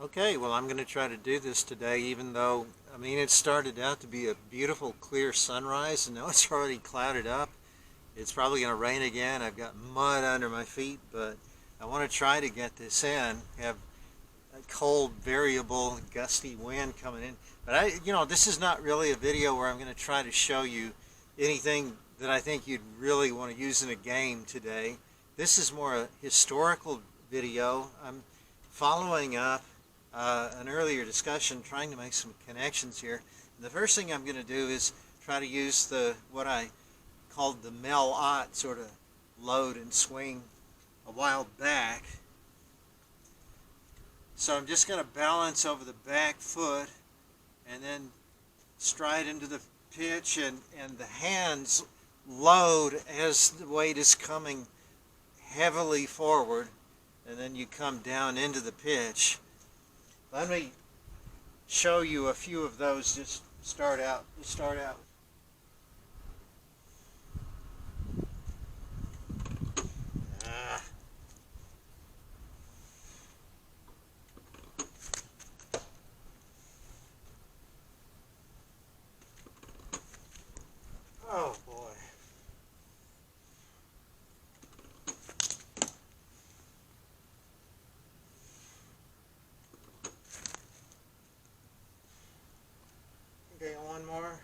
Okay, well, I'm going to try to do this today, even though, I mean, it started out to be a beautiful, clear sunrise, and now it's already clouded up. It's probably going to rain again. I've got mud under my feet, but I want to try to get this in. Have a cold, variable, gusty wind coming in. But this is not really a video where I'm going to try to show you anything that I think you'd really want to use in a game today. This is more a historical video. I'm following up an earlier discussion, trying to make some connections here. The first thing I'm going to do is try to use what I called the Mel-Ott sort of load and swing a while back. So I'm just going to balance over the back foot and then stride into the pitch, and the hands load as the weight is coming heavily forward, and then you come down into the pitch. Let me show you a few of those. Just start out. Oh boy. Okay, one more.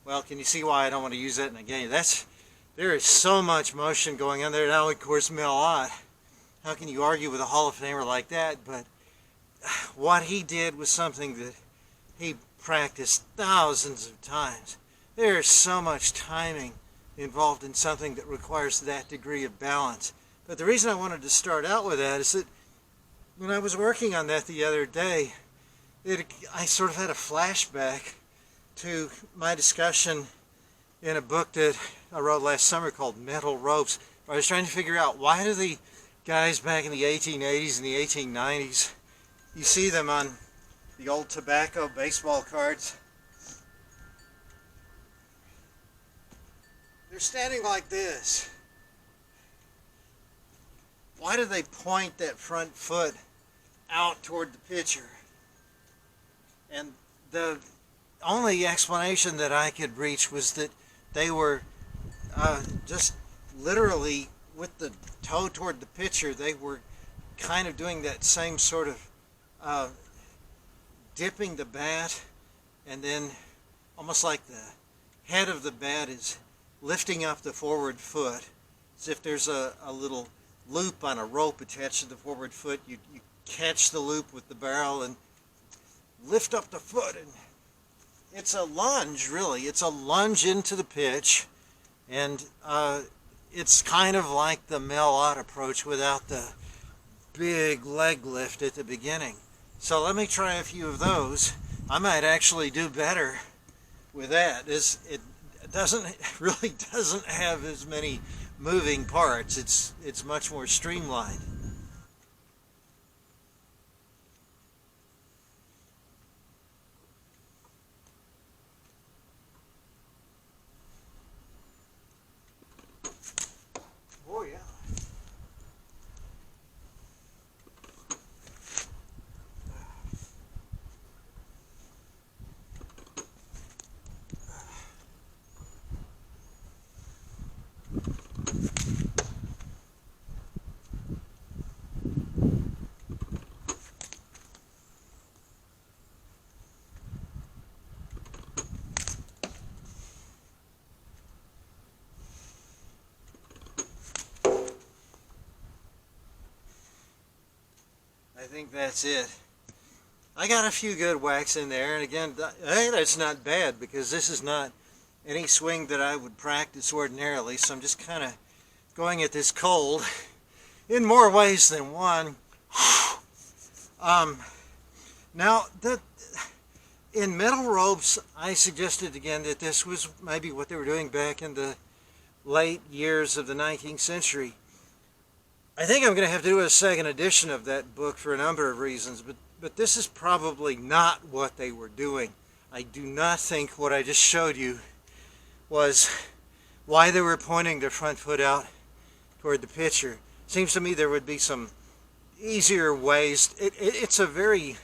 Well, can you see why I don't want to use that in a game? There is so much motion going on there. Now, of course, Mel-Ott. How can you argue with a Hall of Famer like that? But what he did was something that he practiced thousands of times. There is so much timing involved in something that requires that degree of balance. But the reason I wanted to start out with that is that when I was working on that the other day, I sort of had a flashback to my discussion in a book that I wrote last summer called Metal Ropes. I was trying to figure out, why do the guys back in the 1880s and the 1890s, you see them on the old tobacco baseball cards, they're standing like this. Why do they point that front foot out toward the pitcher? And the only explanation that I could reach was that they were just literally with the toe toward the pitcher. They were kind of doing that same sort of dipping the bat, and then almost like the head of the bat is lifting up the forward foot, as if there's a little loop on a rope attached to the forward foot. You catch the loop with the barrel and lift up the foot, and it's a lunge, really. It's a lunge into the pitch, and it's kind of like the Mel-Ott approach without the big leg lift at the beginning. So let me try a few of those. I might actually do better with that. It really doesn't have as many moving parts. It's much more streamlined. Oh yeah. I think that's it. I got a few good whacks in there, and again, hey, that's not bad, because this is not any swing that I would practice ordinarily, so I'm just kind of going at this cold in more ways than one. Now, in Metal Ropes, I suggested again that this was maybe what they were doing back in the late years of the 19th century. I think I'm going to have to do a second edition of that book for a number of reasons, but this is probably not what they were doing. I do not think what I just showed you was why they were pointing their front foot out toward the pitcher. Seems to me there would be some easier ways. It's a very,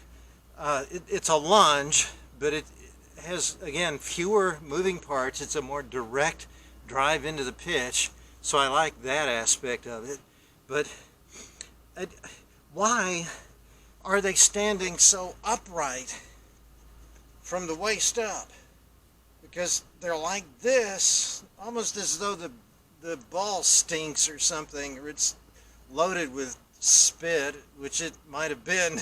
it's a lunge, but it has, again, fewer moving parts. It's a more direct drive into the pitch, so I like that aspect of it. But why are they standing so upright from the waist up? Because they're like this, almost as though the ball stinks or something, or it's loaded with spit, which it might have been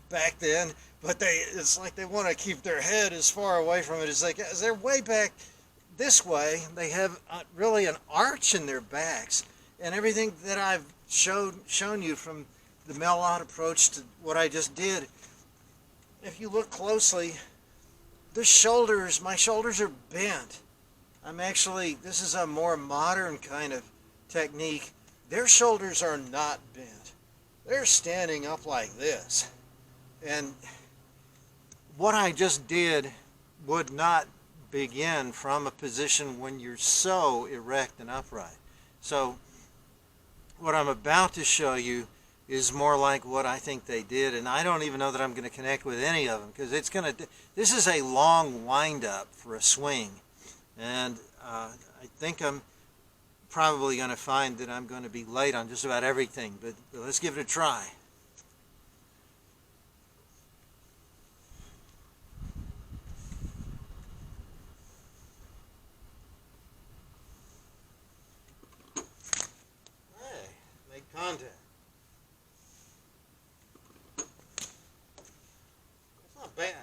back then, but it's like they want to keep their head as far away from it as they can. As they're way back this way, they have really an arch in their backs, and everything that I've shown you from the Mellot approach to what I just did, if you look closely, my shoulders are bent. This is a more modern kind of technique. Their shoulders are not bent. They're standing up like this. And what I just did would not begin from a position when you're so erect and upright. So what I'm about to show you is more like what I think they did, and I don't even know that I'm going to connect with any of them, because this is a long wind-up for a swing, and I think I'm probably going to find that I'm going to be late on just about everything, but let's give it a try. Hey, make contact. It's not bad.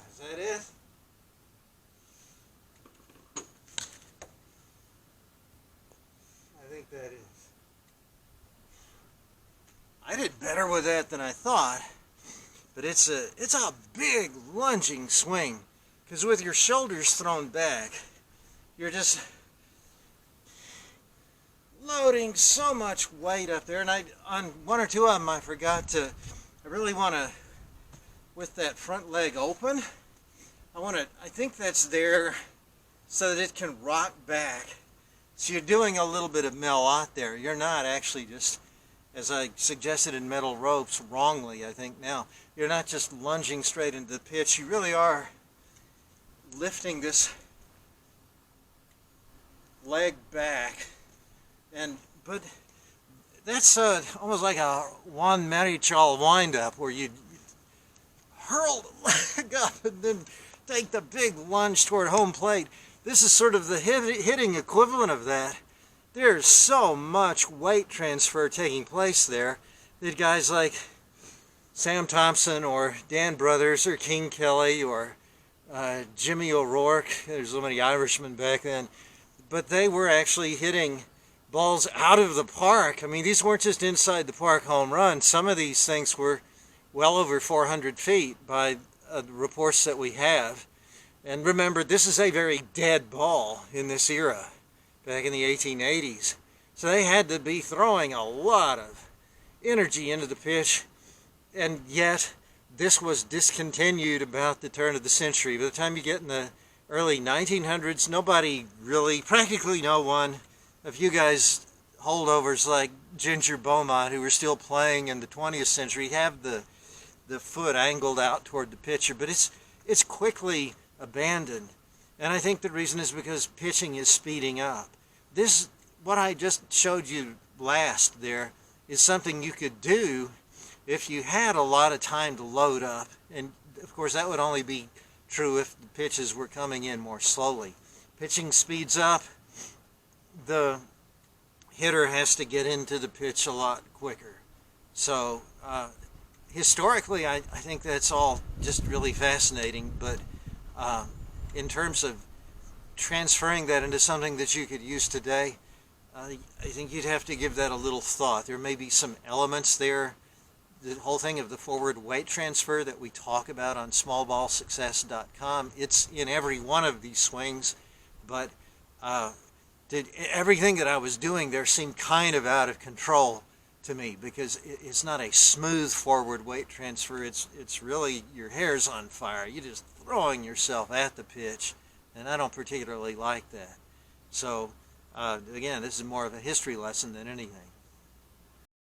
Is that it? I think that is. I did better with that than I thought, but it's a big lunging swing, because with your shoulders thrown back, you're just loading so much weight up there. And on one or two of them, I really want to, with that front leg open, I think that's there so that it can rock back. So you're doing a little bit of Mellot there. You're not actually just, as I suggested in Metal Ropes wrongly, I think now, you're not just lunging straight into the pitch. You really are lifting this leg back. But that's almost like a Juan Marichal wind-up, where you hurl the leg up and then take the big lunge toward home plate. This is sort of the hitting equivalent of that. There's so much weight transfer taking place there that guys like Sam Thompson or Dan Brothers or King Kelly or Jimmy O'Rourke, there's so many Irishmen back then, but they were actually hitting balls out of the park. I mean, these weren't just inside the park home runs. Some of these things were well over 400 feet by reports that we have. And remember, this is a very dead ball in this era, back in the 1880s. So they had to be throwing a lot of energy into the pitch, and yet this was discontinued about the turn of the century. By the time you get in the early 1900s, practically no one, a few guys, holdovers like Ginger Beaumont, who were still playing in the 20th century, have the foot angled out toward the pitcher, but it's quickly abandoned. And I think the reason is because pitching is speeding up. What I just showed you last there, is something you could do if you had a lot of time to load up. And of course that would only be true if the pitches were coming in more slowly. Pitching speeds up, the hitter has to get into the pitch a lot quicker. So historically, I think that's all just really fascinating, but in terms of transferring that into something that you could use today, I think you'd have to give that a little thought. There may be some elements there the whole thing of the forward weight transfer that we talk about on smallballsuccess.com, it's in every one of these swings, but everything that I was doing there seemed kind of out of control to me, because it's not a smooth forward weight transfer. It's really, your hair's on fire. You're just throwing yourself at the pitch, and I don't particularly like that. So again, this is more of a history lesson than anything.